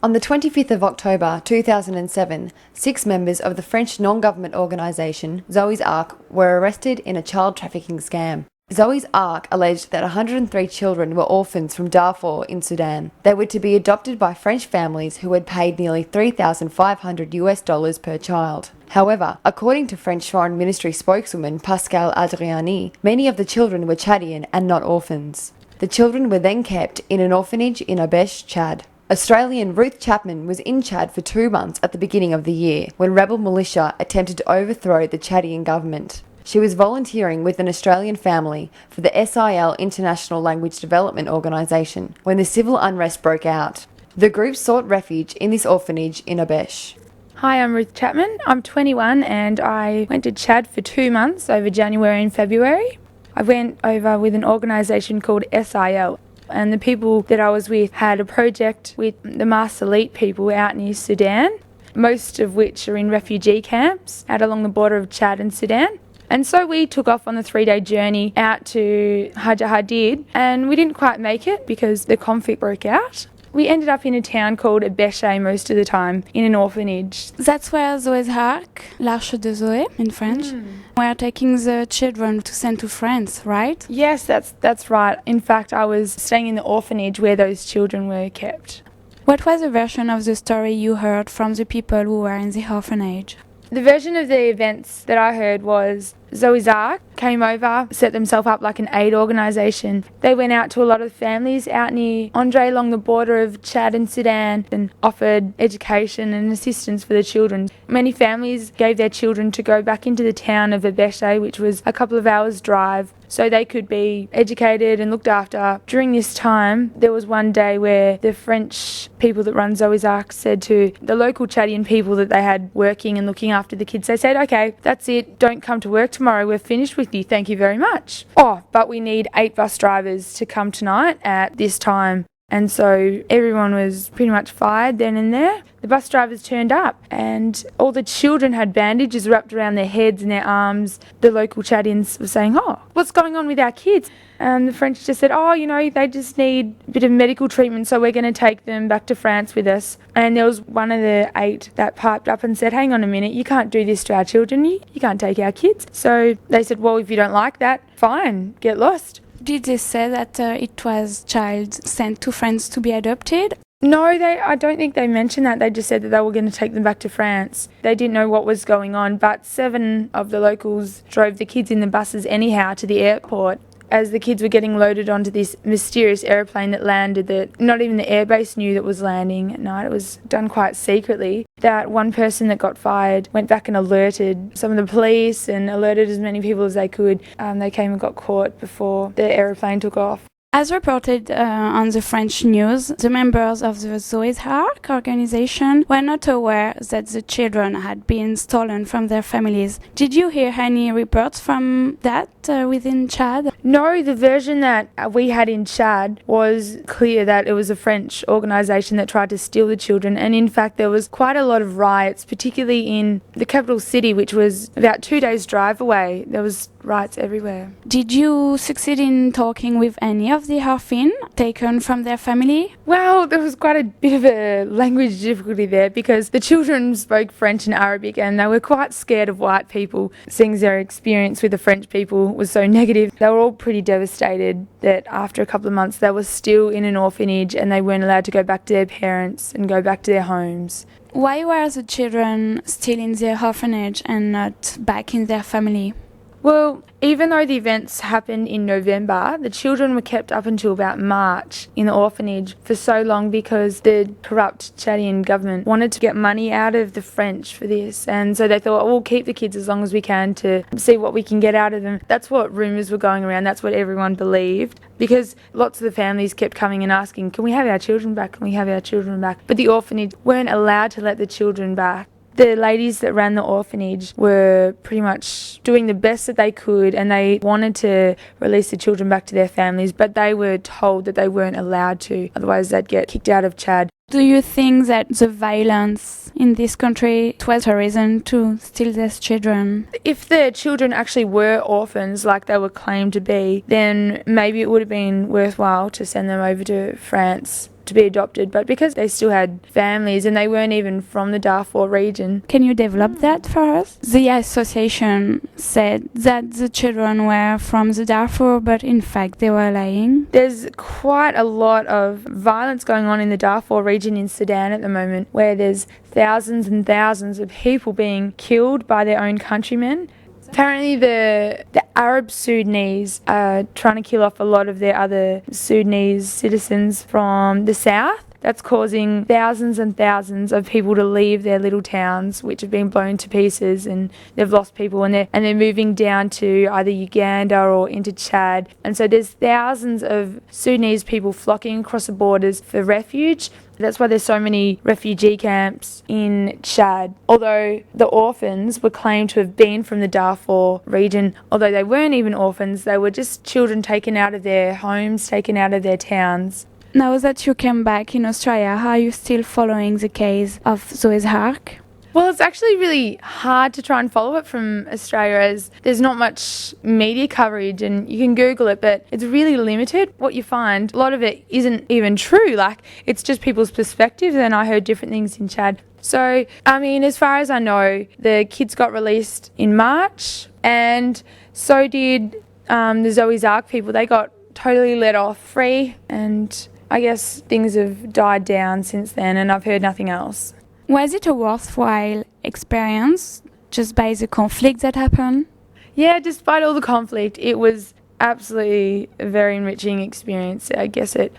On the 25th of October 2007, 6 members of the French non-government organisation Zoe's Ark were arrested in a child trafficking scam. Zoe's Ark alleged that 103 children were orphans from Darfur in Sudan. They were to be adopted by French families who had paid nearly $3,500 per child. However, according to French Foreign Ministry spokeswoman Pascal Adriani, many of the children were Chadian and not orphans. The children were then kept in an orphanage in Abesh, Chad. Australian Ruth Chapman was in Chad for 2 months at the beginning of the year when rebel militia attempted to overthrow the Chadian government. She was volunteering with an Australian family for the SIL International Language Development Organisation when the civil unrest broke out. The group sought refuge in this orphanage in Abesh. Hi, I'm Ruth Chapman. I'm 21 and I went to Chad for 2 months over January and February. I went over with an organisation called SIL. And the people that I was with had a project with the Mas Elite people out near Sudan, most of which are in refugee camps out along the border of Chad and Sudan. And so we took off on the 3-day journey out to Hajar Hadid, and we didn't quite make it because the conflict broke out. We ended up in a town called Abeshe most of the time, in an orphanage. That's where Zoe's Ark, l'Arche de Zoé in French, were taking the children to send to France, right? Yes, that's right. In fact, I was staying in the orphanage where those children were kept. What was the version of the story you heard from the people who were in the orphanage? The version of the events that I heard was Zoe's Ark came over, set themselves up like an aid organisation. They went out to a lot of families out near Andre along the border of Chad and Sudan and offered education and assistance for the children. Many families gave their children to go back into the town of Abeshe, which was a couple of hours' drive, so they could be educated and looked after. During this time, there was one day where the French people that run Zoe's Ark said to the local Chadian people that they had working and looking after the kids, they said, "Okay, that's it, don't come to work tomorrow, we're finished with you, thank you very much. Oh, but we need 8 bus drivers to come tonight at this time." And so everyone was pretty much fired then and there. The bus drivers turned up and all the children had bandages wrapped around their heads and their arms. The local Chadians were saying, "Oh, what's going on with our kids?" And the French just said, "Oh, they just need a bit of medical treatment, so we're going to take them back to France with us." And there was one of the 8 that piped up and said, "Hang on a minute, you can't do this to our children, you can't take our kids." So they said, "Well, if you don't like that, fine, get lost." Did they say that it was child sent to France to be adopted? No, I don't think they mentioned that. They just said that they were going to take them back to France. They didn't know what was going on, but 7 of the locals drove the kids in the buses anyhow to the airport. As the kids were getting loaded onto this mysterious aeroplane that landed, that not even the airbase knew that was landing at night. It was done quite secretly. That one person that got fired went back and alerted some of the police and alerted as many people as they could. They came and got caught before the aeroplane took off. As reported on the French news, the members of the Zoe's Ark organization were not aware that the children had been stolen from their families. Did you hear any reports from that within Chad? No, the version that we had in Chad was clear that it was a French organisation that tried to steal the children, and in fact there was quite a lot of riots, particularly in the capital city, which was about 2 days' drive away. There was riots everywhere. Did you succeed in talking with any of the orphans taken from their family? Well, there was quite a bit of a language difficulty there because the children spoke French and Arabic and they were quite scared of white people, seeing as their experience with the French people was so negative. They were all pretty devastated that after a couple of months they were still in an orphanage and they weren't allowed to go back to their parents and go back to their homes. Why were the children still in their orphanage and not back in their family? Well, even though the events happened in November, the children were kept up until about March in the orphanage for so long because the corrupt Chadian government wanted to get money out of the French for this. And so they thought, we'll keep the kids as long as we can to see what we can get out of them. That's what rumours were going around. That's what everyone believed because lots of the families kept coming and asking, can we have our children back? Can we have our children back? But the orphanage weren't allowed to let the children back. The ladies that ran the orphanage were pretty much doing the best that they could and they wanted to release the children back to their families, but they were told that they weren't allowed to, otherwise they'd get kicked out of Chad. Do you think that the violence in this country was a reason to steal these children? If the children actually were orphans like they were claimed to be, then maybe it would have been worthwhile to send them over to France to be adopted, but because they still had families and they weren't even from the Darfur region. Can you develop that for us? The association said that the children were from the Darfur, but in fact they were lying. There's quite a lot of violence going on in the Darfur region in Sudan at the moment, where there's thousands and thousands of people being killed by their own countrymen. Apparently the Arab Sudanese are trying to kill off a lot of their other Sudanese citizens from the south. That's causing thousands and thousands of people to leave their little towns, which have been blown to pieces, and they've lost people, and they're moving down to either Uganda or into Chad. And so there's thousands of Sudanese people flocking across the borders for refuge. That's why there's so many refugee camps in Chad. Although the orphans were claimed to have been from the Darfur region, although they weren't even orphans, they were just children taken out of their homes, taken out of their towns. Now that you came back in Australia, are you still following the case of Zoe's Ark? Well, it's actually really hard to try and follow it from Australia, as there's not much media coverage, and you can Google it, but it's really limited. What you find, a lot of it isn't even true. Like, it's just people's perspectives, and I heard different things in Chad. So, I mean, as far as I know, the kids got released in March, and so did the Zoe's Ark people. They got totally let off free, and I guess things have died down since then, and I've heard nothing else. Was it a worthwhile experience just by the conflict that happened? Yeah, despite all the conflict, it was absolutely a very enriching experience. I guess it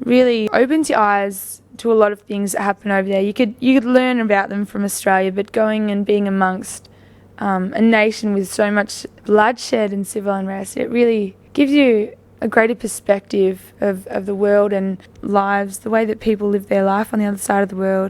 really opens your eyes to a lot of things that happen over there. You could learn about them from Australia, but going and being amongst a nation with so much bloodshed and civil unrest, it really gives you a greater perspective of the world and lives, the way that people live their life on the other side of the world.